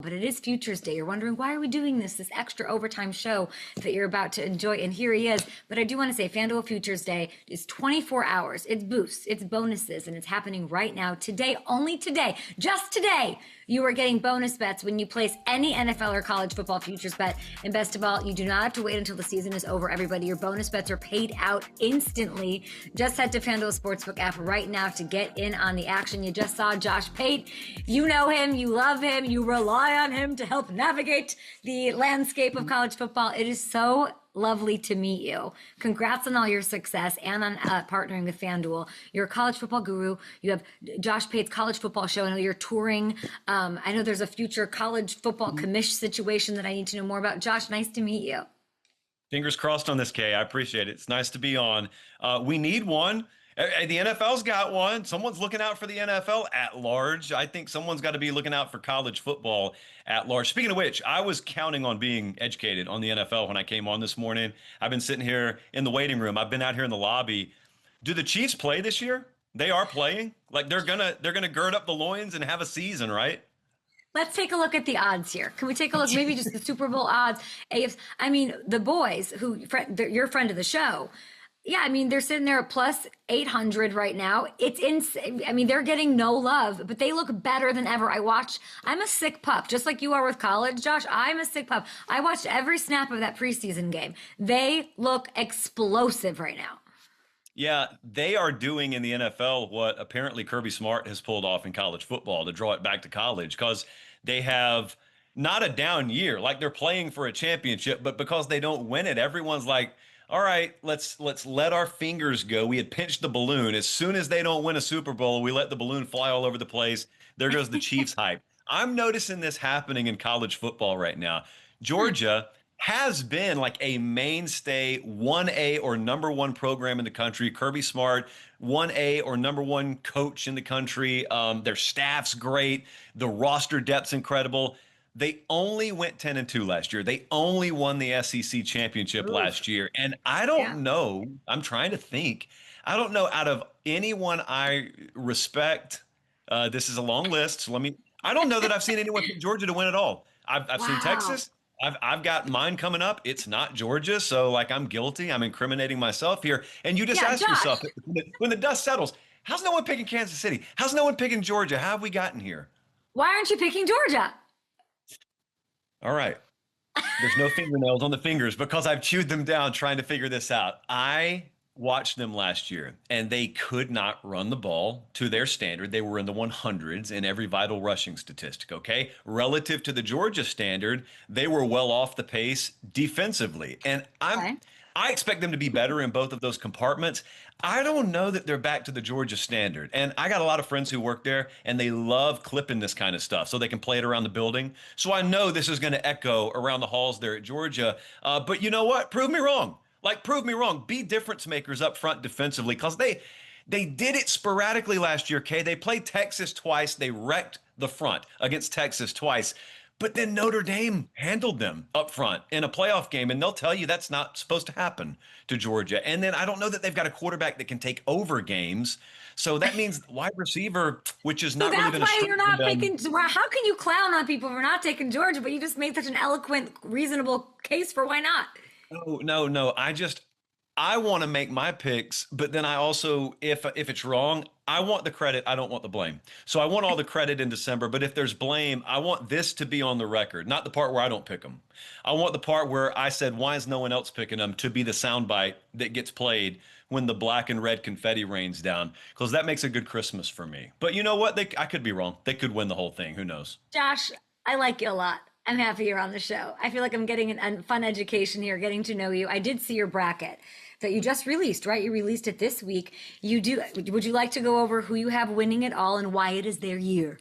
but it is Futures Day. You're wondering, why are we doing this extra overtime show that you're about to enjoy? And here he is. But I do want to say FanDuel Futures Day is 24 hours. It's boosts, it's bonuses, and it's happening right now. Today, only today, just today, you are getting bonus bets when you place any NFL or college football futures bet. And best of all, you do not have to wait until the season is over, everybody. Your bonus bets are paid out instantly. Just head to FanDuel Sportsbook app right now to get in on the action. You just saw Josh Pate. You know him, you love him, you rely on him to help navigate the landscape of college football. It is so lovely to meet you. Congrats on all your success and on partnering with FanDuel. You're a college football guru. You have Josh Pate's college football show. I know you're touring. I know there's a future college football commish situation that I need to know more about. Josh, nice to meet you. Fingers crossed on this, Kay. I appreciate it. It's nice to be on. We need one. The NFL's got one. Someone's looking out for the NFL at large. I think someone's got to be looking out for college football at large. Speaking of which, I was counting on being educated on the NFL when I came on this morning. I've been sitting here in the waiting room. I've been out here in the lobby. Do the Chiefs play this year? They are playing. Like they're gonna gird up the loins and have a season, right? Let's take a look at the odds here. Can we take a look? Maybe just the Super Bowl odds. I mean, the boys you're a friend of the show. Yeah, I mean, they're sitting there at plus 800 right now. It's insane. I mean, they're getting no love, but they look better than ever. I'm a sick pup, just like you are with college, Josh. I'm a sick pup. I watched every snap of that preseason game. They look explosive right now. Yeah, they are doing in the NFL what apparently Kirby Smart has pulled off in college football to draw it back to college, because they have not a down year. Like they're playing for a championship, but because they don't win it, everyone's like, all right, let's let our fingers go. We had pinched the balloon. As soon as they don't win a Super Bowl, we let the balloon fly all over the place. There goes the Chiefs hype. I'm noticing this happening in college football right now. Georgia has been like a mainstay 1A or number one program in the country. Kirby Smart, 1A or number one coach in the country. Their staff's great. The roster depth's incredible. They only went 10-2 last year. They only won the SEC championship last year. And I don't know, I'm trying to think. I don't know, out of anyone I respect, this is a long list. So I don't know that I've seen anyone pick Georgia to win at all. I've seen Texas. I've got mine coming up. It's not Georgia. So like I'm guilty. I'm incriminating myself here. And you just ask yourself, when the dust settles, how's no one picking Kansas City? How's no one picking Georgia? How have we gotten here? Why aren't you picking Georgia? All right. There's no fingernails on the fingers because I've chewed them down trying to figure this out. I watched them last year, and they could not run the ball to their standard. They were in the 100s in every vital rushing statistic, okay? Relative to the Georgia standard, they were well off the pace defensively. And I expect them to be better in both of those compartments. I don't know that they're back to the Georgia standard. And I got a lot of friends who work there, and they love clipping this kind of stuff so they can play it around the building. So I know this is going to echo around the halls there at Georgia. But you know what? Prove me wrong. Like, prove me wrong. Be difference makers up front defensively, because they did it sporadically last year, Kay. They played Texas twice. They wrecked the front against Texas twice. But then Notre Dame handled them up front in a playoff game, and they'll tell you that's not supposed to happen to Georgia. And then I don't know that they've got a quarterback that can take over games. So that means wide receiver, which is not really going to. That's why you're not picking. How can you clown on people for not taking Georgia? But you just made such an eloquent, reasonable case for why not. No. I want to make my picks, but then I also, if it's wrong, I want the credit. I don't want the blame. So I want all the credit in December, but if there's blame, I want this to be on the record, not the part where I don't pick them. I want the part where I said, why is no one else picking them, to be the soundbite that gets played when the black and red confetti rains down, because that makes a good Christmas for me. But you know what? I could be wrong. They could win the whole thing. Who knows? Josh, I like you a lot. I'm happy you're on the show. I feel like I'm getting a fun education here, getting to know you. I did see your bracket that you just released, right? You released it this week. Would you like to go over who you have winning it all and why it is their year?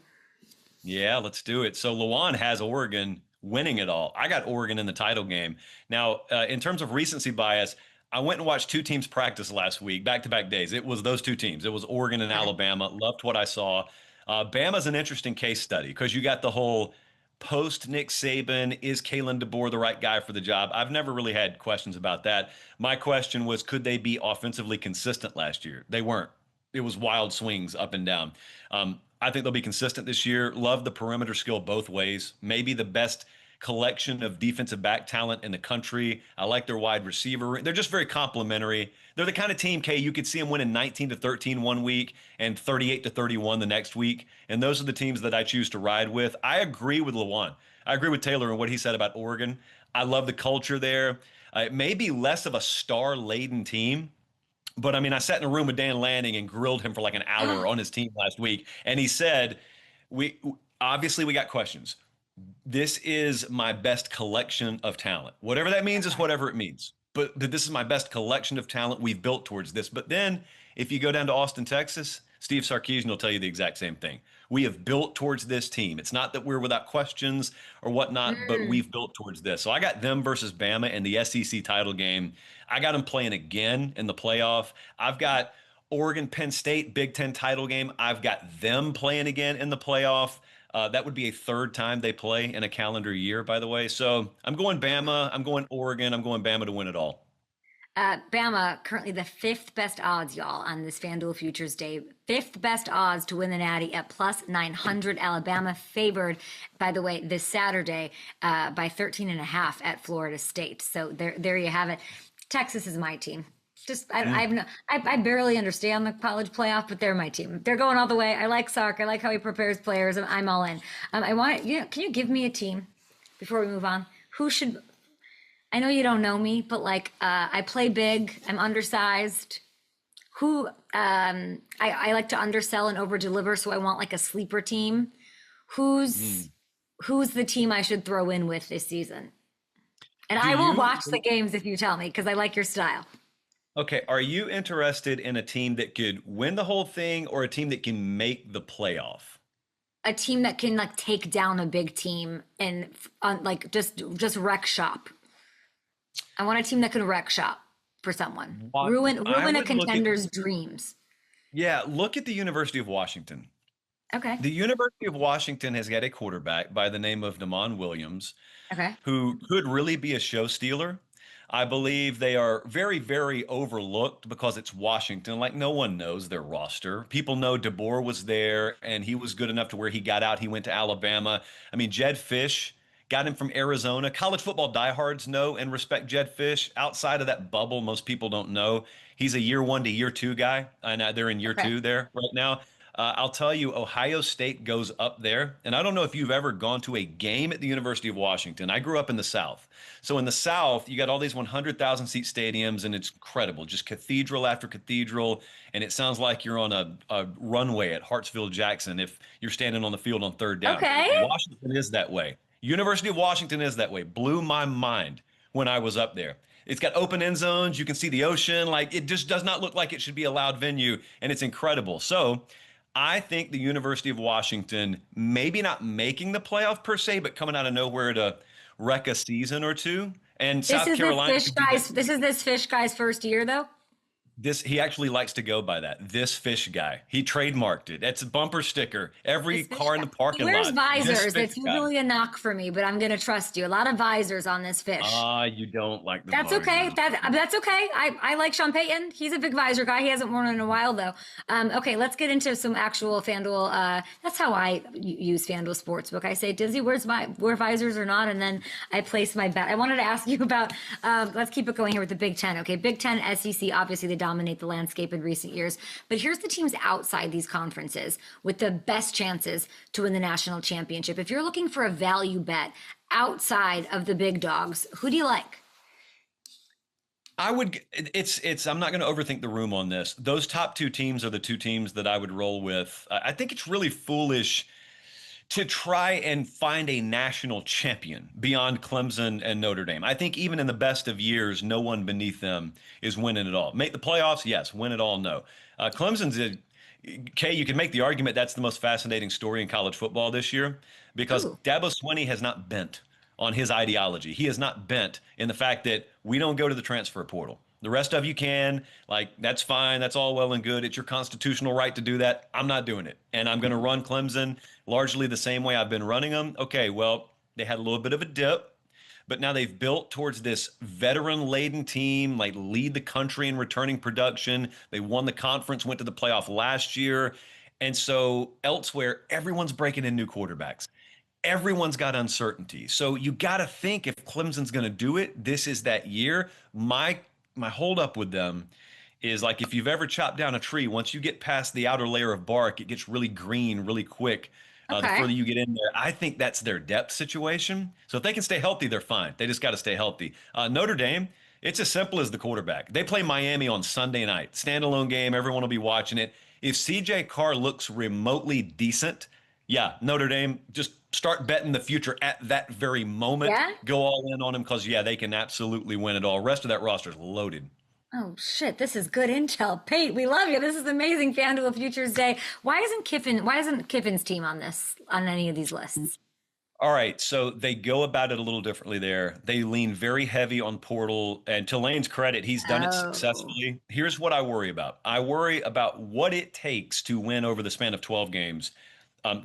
Yeah, let's do it. So Lawan has Oregon winning it all. I got Oregon in the title game. Now, in terms of recency bias, I went and watched two teams practice last week, back-to-back days. It was those two teams. It was Oregon and Alabama. Loved what I saw. Bama's an interesting case study because you got the whole post Nick Saban, is Kalen DeBoer the right guy for the job? I've never really had questions about that. My question was, could they be offensively consistent last year? They weren't. It was wild swings up and down. I think they'll be consistent this year. Love the perimeter skill both ways. Maybe the best collection of defensive back talent in the country. I like their wide receiver. They're just very complimentary. They're the kind of team, Kay, you could see them winning 19-13 one week and 38-31 the next week. And those are the teams that I choose to ride with. I agree with Lawan. I agree with Taylor and what he said about Oregon. I love the culture there. It may be less of a star-laden team, but I mean, I sat in a room with Dan Lanning and grilled him for like an hour on his team last week, and he said, "We obviously we got questions. This is my best collection of talent. Whatever that means is whatever it means. But this is my best collection of talent. We've built towards this. But then if you go down to Austin, Texas, Steve Sarkisian will tell you the exact same thing. We have built towards this team. It's not that we're without questions or whatnot, but we've built towards this. So I got them versus Bama in the SEC title game. I got them playing again in the playoff. I've got Oregon, Penn State, Big Ten title game. I've got them playing again in the playoff. That would be a third time they play in a calendar year, by the way. So I'm going Bama. I'm going Oregon. I'm going Bama to win it all. Bama, currently the fifth best odds, y'all, on this FanDuel Futures Day. Fifth best odds to win the Natty at plus 900. Alabama favored, by the way, this Saturday by 13.5 at Florida State. So there you have it. Texas is my team. Just I barely understand the college playoff, but they're my team. They're going all the way. I like Sark. I like how he prepares players. I'm all in. I want can you give me a team before we move on? Who should? I know you don't know me, but like I play big. I'm undersized. Who I like to undersell and over deliver, so I want like a sleeper team. Who's the team I should throw in with this season? And I will watch the games if you tell me, because I like your style. Okay, are you interested in a team that could win the whole thing or a team that can make the playoff? A team that can like take down a big team and like just wreck shop. I want a team that can wreck shop for someone. Ruin a contender's dreams. Yeah, look at the University of Washington. Okay. The University of Washington has got a quarterback by the name of Damon Williams, who could really be a show stealer. I believe they are very, very overlooked because it's Washington. Like no one knows their roster. People know DeBoer was there and he was good enough to where he got out. He went to Alabama. I mean, Jed Fish got him from Arizona. College football diehards know and respect Jed Fish. Outside of that bubble, most people don't know. He's a year one to year two guy. And they're in year two there right now. I'll tell you, Ohio State goes up there. And I don't know if you've ever gone to a game at the University of Washington. I grew up in the South. So in the South, you got all these 100,000 seat stadiums, and it's incredible. Just cathedral after cathedral. And it sounds like you're on a runway at Hartsfield-Jackson if you're standing on the field on third down. Okay. Washington is that way. University of Washington is that way. Blew my mind when I was up there. It's got open end zones. You can see the ocean. Like it just does not look like it should be a loud venue, and it's incredible. So I think the University of Washington, maybe not making the playoff per se, but coming out of nowhere to wreck a season or two. And South Carolina. This is this Fish guy's first year, though. He actually likes to go by that. This Fish guy. He trademarked it. It's a bumper sticker. Every car in the parking lot. Where's visors? It's usually a knock for me, but I'm gonna trust you. A lot of visors on this Fish. You don't like the That's visors. okay. That's okay. I like Sean Payton. He's a big visor guy. He hasn't worn it in a while though. Okay, let's get into some actual FanDuel. That's how I use FanDuel Sportsbook. I say, Dizzy, wear visors or not? And then I place my bet. I wanted to ask you about, let's keep it going here with the Big Ten. Okay, Big Ten, SEC, obviously they dominate the landscape in recent years. But here's the teams outside these conferences with the best chances to win the national championship. If you're looking for a value bet outside of the big dogs, who do you like? I'm not going to overthink the room on this. Those top two teams are the two teams that I would roll with. I think it's really foolish to try and find a national champion beyond Clemson and Notre Dame. I think even in the best of years, no one beneath them is winning it all. Make the playoffs? Yes. Win it all? No. Kay, you can make the argument that's the most fascinating story in college football this year because Dabo Swinney has not bent on his ideology. He has not bent in the fact that we don't go to the transfer portal. The rest of you can, that's fine. That's all well and good. It's your constitutional right to do that. I'm not doing it. And I'm going to run Clemson largely the same way I've been running them. Okay, well, they had a little bit of a dip, but now they've built towards this veteran-laden team, lead the country in returning production. They won the conference, went to the playoff last year. And so elsewhere, everyone's breaking in new quarterbacks. Everyone's got uncertainty. So you got to think if Clemson's going to do it, this is that year. My holdup with them is like if you've ever chopped down a tree, once you get past the outer layer of bark, it gets really green really quick. The Okay. further you get in there, I think that's their depth situation. So if they can stay healthy, they're fine. They just got to stay healthy. Notre Dame, it's as simple as the quarterback. They play Miami on Sunday night, standalone game. Everyone will be watching it. If CJ Carr looks remotely decent, yeah, Notre Dame, just start betting the future at that very moment. Yeah. Go all in on them because, yeah, they can absolutely win it all. Rest of that roster is loaded. Oh shit, this is good intel. Pate, we love you. This is amazing FanDuel Futures Day. Why isn't Kiffin's team on this on any of these lists? All right, so they go about it a little differently there. They lean very heavy on portal, and to Lane's credit, he's done it Oh, successfully. Here's what I worry about. I worry about what it takes to win over the span of 12 games,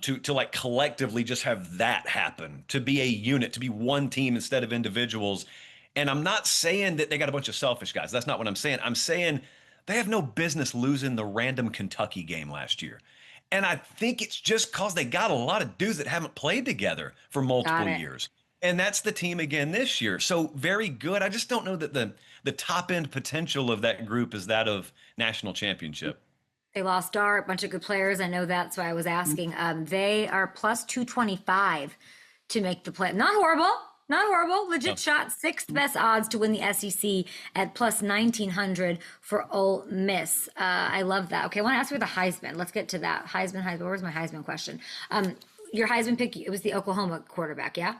to like collectively just have that happen, to be a unit, to be one team instead of individuals. And I'm not saying that they got a bunch of selfish guys. That's not what I'm saying. I'm saying they have no business losing the random Kentucky game last year. And I think it's just because they got a lot of dudes that haven't played together for got multiple it. years. And that's the team again this year. So very good. I just don't know that the top end potential of that group is that of national championship. They lost Dart, a bunch of good players. I know that's why I was asking. They are plus 225 to make the play. Not horrible. Not horrible. Legit No. shot. Sixth best odds to win the SEC at plus 1900 for Ole Miss. I love that. Okay, I want to ask you the Heisman. Let's get to that. Heisman. Where's my Heisman question? Your Heisman pick, it was the Oklahoma quarterback, yeah?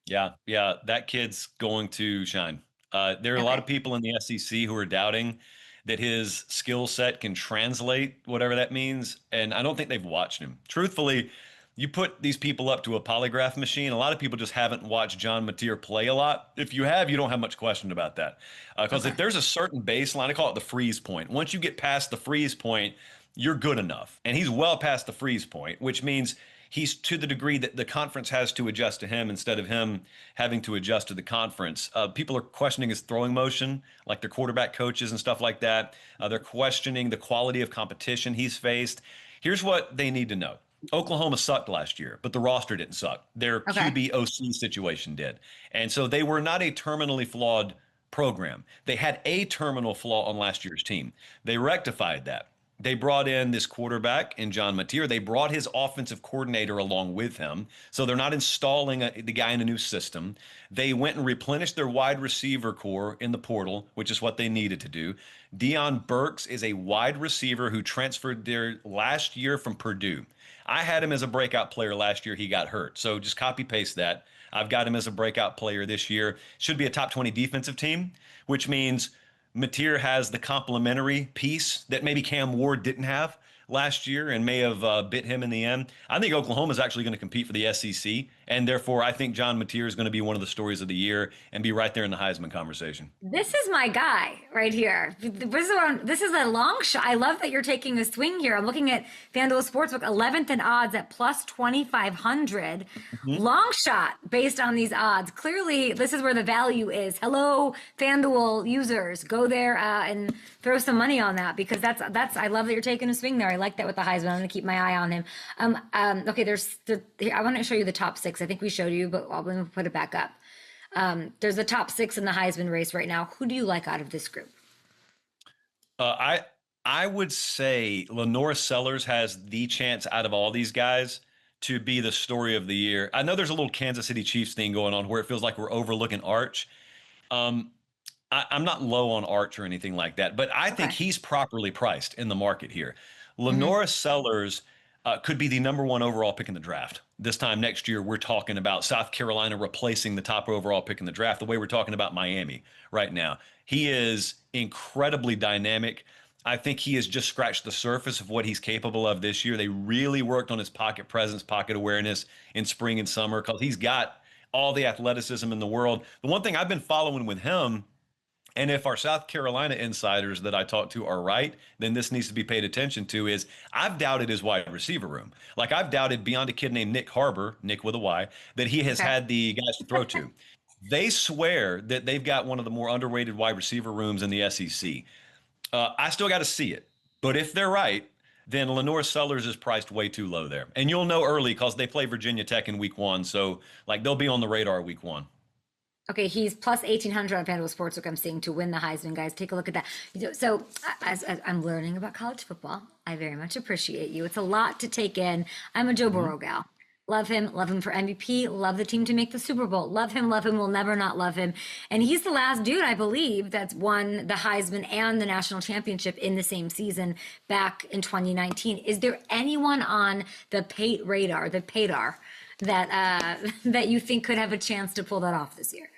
Yeah, that kid's going to shine. There are a lot Okay. of people in the SEC who are doubting that his skill set can translate, whatever that means. And I don't think they've watched him. Truthfully, you put these people up to a polygraph machine. A lot of people just haven't watched John Mateer play a lot. If you have, you don't have much question about that. Because Okay. if there's a certain baseline, I call it the freeze point. Once you get past the freeze point, you're good enough. And he's well past the freeze point, which means he's to the degree that the conference has to adjust to him instead of him having to adjust to the conference. People are questioning his throwing motion, like their quarterback coaches and stuff like that. They're questioning the quality of competition he's faced. Here's what they need to know. Oklahoma sucked last year, but the roster didn't suck. Their Okay. QB OC situation did. And so they were not a terminally flawed program. They had a terminal flaw on last year's team. They rectified that. They brought in this quarterback in John Mateer. They brought his offensive coordinator along with him. So they're not installing the guy in a new system. They went and replenished their wide receiver core in the portal, which is what they needed to do. Deion Burks is a wide receiver who transferred there last year from Purdue. I had him as a breakout player last year. He got hurt. So just copy paste that. I've got him as a breakout player this year. Should be a top 20 defensive team, which means Mateer has the complementary piece that maybe Cam Ward didn't have last year and may have bit him in the end. I think Oklahoma is actually going to compete for the SEC, and therefore I think John Mateer is going to be one of the stories of the year and be right there in the Heisman conversation. This is my guy right here. This is a long shot. I love that you're taking a swing here. I'm looking at FanDuel Sportsbook, 11th in odds at plus 2,500. Mhm. Long shot based on these odds. Clearly, this is where the value is. Hello, FanDuel users. Go there and throw some money on that because that's. I love that you're taking a swing there. I like that with the Heisman. I'm going to keep my eye on him. Okay, I want to show you the top six. I think we showed you, but I'm going to put it back up. There's the top six in the Heisman race right now. Who do you like out of this group? Uh, I I would say Lenore Sellers has the chance out of all these guys to be the story of the year. I know there's a little Kansas City Chiefs thing going on where it feels like we're overlooking Arch. Um, I'm not low on Arch or anything like that, but I think Okay. he's properly priced in the market here. Hmm. Lenora Sellers could be the number one overall pick in the draft. This time next year, we're talking about South Carolina replacing the top overall pick in the draft, the way we're talking about Miami right now. He is incredibly dynamic. I think he has just scratched the surface of what he's capable of this year. They really worked on his pocket presence, pocket awareness in spring and summer because he's got all the athleticism in the world. The one thing I've been following with him, and if our South Carolina insiders that I talked to are right, then this needs to be paid attention to, is I've doubted his wide receiver room. Like I've doubted beyond a kid named Nick Harbor, Nick with a Y, that he has Okay. had the guys to throw to. They swear that they've got one of the more underrated wide receiver rooms in the SEC. I still got to see it. But if they're right, then Lenore Sellers is priced way too low there. And you'll know early because they play Virginia Tech in week 1. So like they'll be on the radar week 1. Okay, he's plus 1,800 on FanDuel Sportsbook, I'm seeing, to win the Heisman, guys. Take a look at that. So as I'm learning about college football, I very much appreciate you. It's a lot to take in. I'm a Joe Burrow gal. Love him for MVP, love the team to make the Super Bowl. Love him, will never not love him. And he's the last dude, I believe, that's won the Heisman and the national championship in the same season back in 2019. Is there anyone on the Pate radar, the Padar, that you think could have a chance to pull that off this year?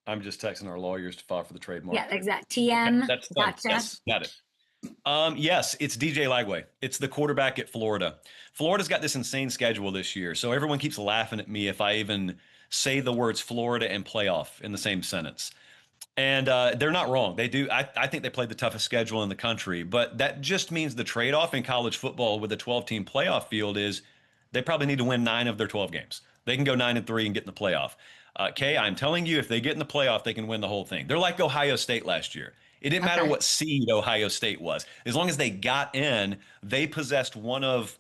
I'm just texting our lawyers to file for the trademark. Yeah, exactly. TM. That's done. Gotcha. Yes, got it. Yes, it's DJ LAGWAY. It's the quarterback at Florida. Florida's got this insane schedule this year, so everyone keeps laughing at me if I even say the words Florida and playoff in the same sentence. And they're not wrong. They do. I think they played the toughest schedule in the country, but that just means the trade-off in college football with a 12-team playoff field is they probably need to win 9 of their 12 games. They can go 9-3 and get in the playoff. Kay, I'm telling you, if they get in the playoff, they can win the whole thing. They're like Ohio State last year. It didn't matter what seed Ohio State was. As long as they got in, they possessed one of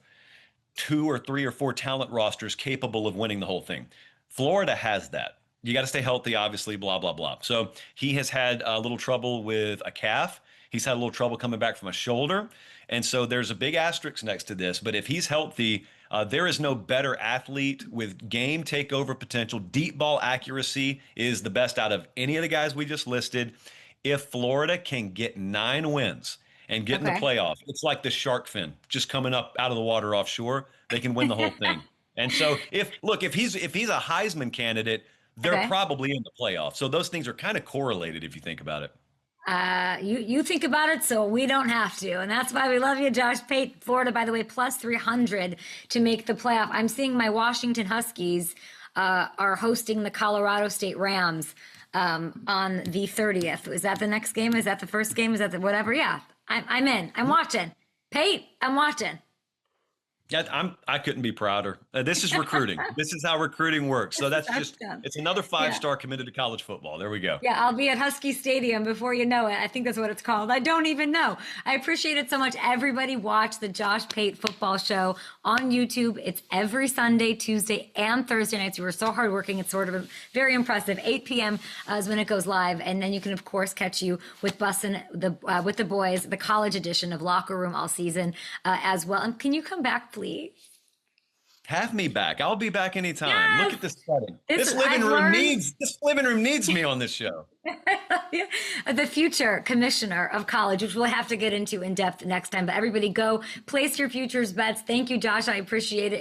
2 or 3 or 4 talent rosters capable of winning the whole thing. Florida has that. You got to stay healthy, obviously, blah, blah, blah. So he has had a little trouble with a calf. He's had a little trouble coming back from a shoulder. And so there's a big asterisk next to this. But if he's healthy, there is no better athlete with game takeover potential. Deep ball accuracy is the best out of any of the guys we just listed. If Florida can get 9 wins and get in the playoff, it's like the shark fin just coming up out of the water offshore. They can win the whole thing. And so if he's a Heisman candidate, they're probably in the playoff. So those things are kind of correlated if you think about it. You think about it, so we don't have to. And that's why we love you, Josh Pate. Florida, by the way, plus 300 to make the playoff. I'm seeing my Washington Huskies are hosting the Colorado State Rams on the 30th. Is that the next game? Is that the first game? Is that the whatever? Yeah, I'm in. I'm watching. Pate, I'm watching. Yeah, I couldn't be prouder. This is recruiting. This is how recruiting works. So that's just, it's another 5-star committed to college football. There we go. Yeah, I'll be at Husky Stadium before you know it. I think that's what it's called. I don't even know. I appreciate it so much. Everybody watch the Josh Pate football show on YouTube. It's every Sunday, Tuesday, and Thursday nights. You were so hardworking. It's sort of very impressive. 8 p.m. Is when it goes live. And then you can, of course, catch you with Bussin' with the boys, the college edition of Locker Room all season as well. And can you come back, please? Have me back. I'll be back anytime. Yes. Look at this setting. This living room needs me on this show. The future commissioner of college, which we'll have to get into in depth next time. But everybody go place your futures bets. Thank you, Josh. I appreciate it.